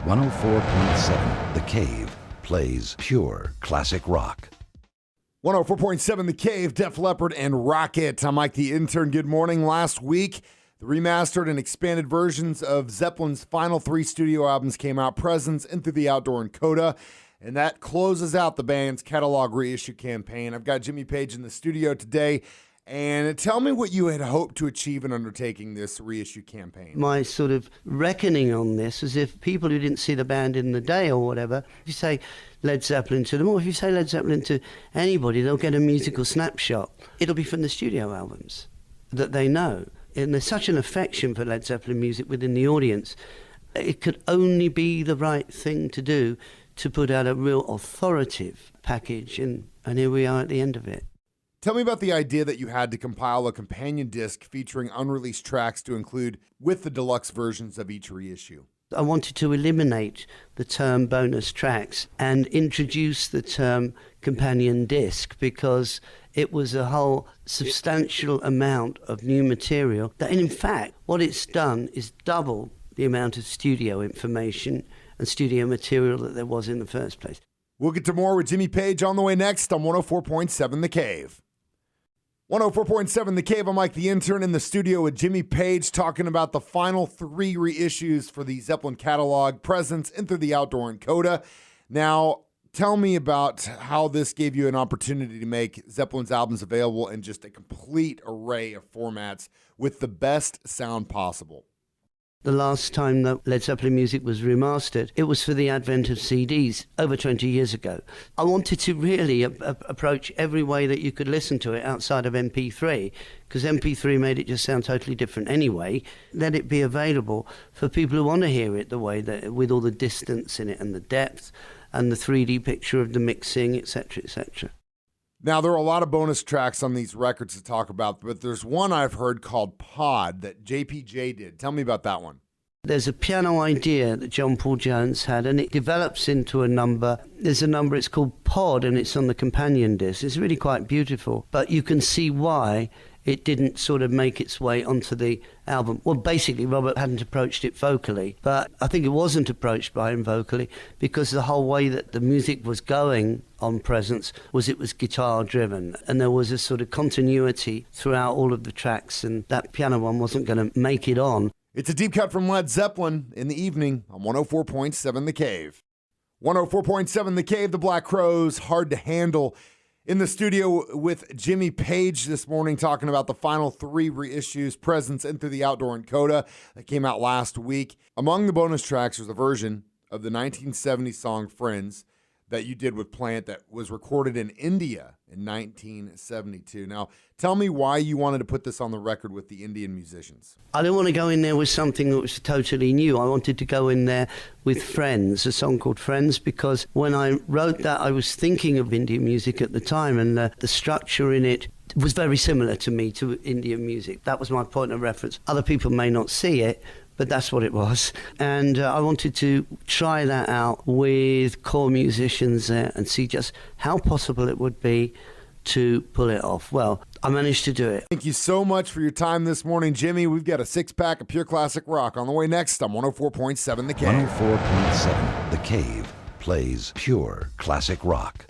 104.7 The Cave plays pure classic rock. 104.7 The Cave, Def Leppard, and Rocket. I'm Mike the Intern. Good morning. Last week, the remastered and expanded versions of Zeppelin's final 3 studio albums came out, Presence, Into the Outdoor, and Coda. And that closes out the band's catalog reissue campaign. I've got Jimmy Page in the studio today. And tell me what you had hoped to achieve in undertaking this reissue campaign. My sort of reckoning on this is if people who didn't see the band in the day or whatever, if you say Led Zeppelin to them, or if you say Led Zeppelin to anybody, they'll get a musical snapshot. It'll be from the studio albums that they know. And there's such an affection for Led Zeppelin music within the audience. It could only be the right thing to do to put out a real authoritative package, and here we are at the end of it. Tell me about the idea that you had to compile a companion disc featuring unreleased tracks to include with the deluxe versions of each reissue. I wanted to eliminate the term bonus tracks and introduce the term companion disc because it was a whole substantial amount of new material that, in fact, what it's done is double the amount of studio information and studio material that there was in the first place. We'll get to more with Jimmy Page on the way next on 104.7 The Cave. 104.7 The Cave, I'm Mike the Intern in the studio with Jimmy Page talking about the final 3 reissues for the Zeppelin catalog, Presence, Into the Outdoor, and Coda. Now, tell me about how this gave you an opportunity to make Zeppelin's albums available in just a complete array of formats with the best sound possible. The last time that Led Zeppelin music was remastered, it was for the advent of CDs over 20 years ago. I wanted to really approach every way that you could listen to it outside of MP3, because MP3 made it just sound totally different anyway. Let it be available for people who want to hear it the way that, with all the distance in it and the depth and the 3D picture of the mixing, etc., etc. Now, there are a lot of bonus tracks on these records to talk about, but there's one I've heard called Pod that JPJ did. Tell me about that one. There's a piano idea that John Paul Jones had, and it develops into a number. There's a number, it's called Pod, and it's on the companion disc. It's really quite beautiful, but you can see why it didn't sort of make its way onto the album. Well, basically, Robert hadn't approached it vocally, but I think it wasn't approached by him vocally because the whole way that the music was going on Presence was it was guitar-driven, and there was a sort of continuity throughout all of the tracks, and that piano one wasn't going to make it on. It's a deep cut from Led Zeppelin in the evening on 104.7 The Cave. 104.7 The Cave, the Black Crowes, Hard to Handle. In the studio with Jimmy Page this morning talking about the final 3 reissues, Presence, Into the Outdoor, and Coda, that came out last week. Among the bonus tracks was a version of the 1970 song Friends that you did with Plant that was recorded in India in 1972. Now, tell me why you wanted to put this on the record with the Indian musicians. I didn't want to go in there with something that was totally new. I wanted to go in there with Friends, a song called Friends, because when I wrote that, I was thinking of Indian music at the time, and the structure in it was very similar to me, to Indian music. That was my point of reference. Other people may not see it, but that's what it was. And I wanted to try that out with core musicians there and see just how possible it would be to pull it off. Well, I managed to do it. Thank you so much for your time this morning, Jimmy. We've got a 6-pack of pure classic rock on the way next on 104.7 The Cave. 104.7 The Cave plays pure classic rock.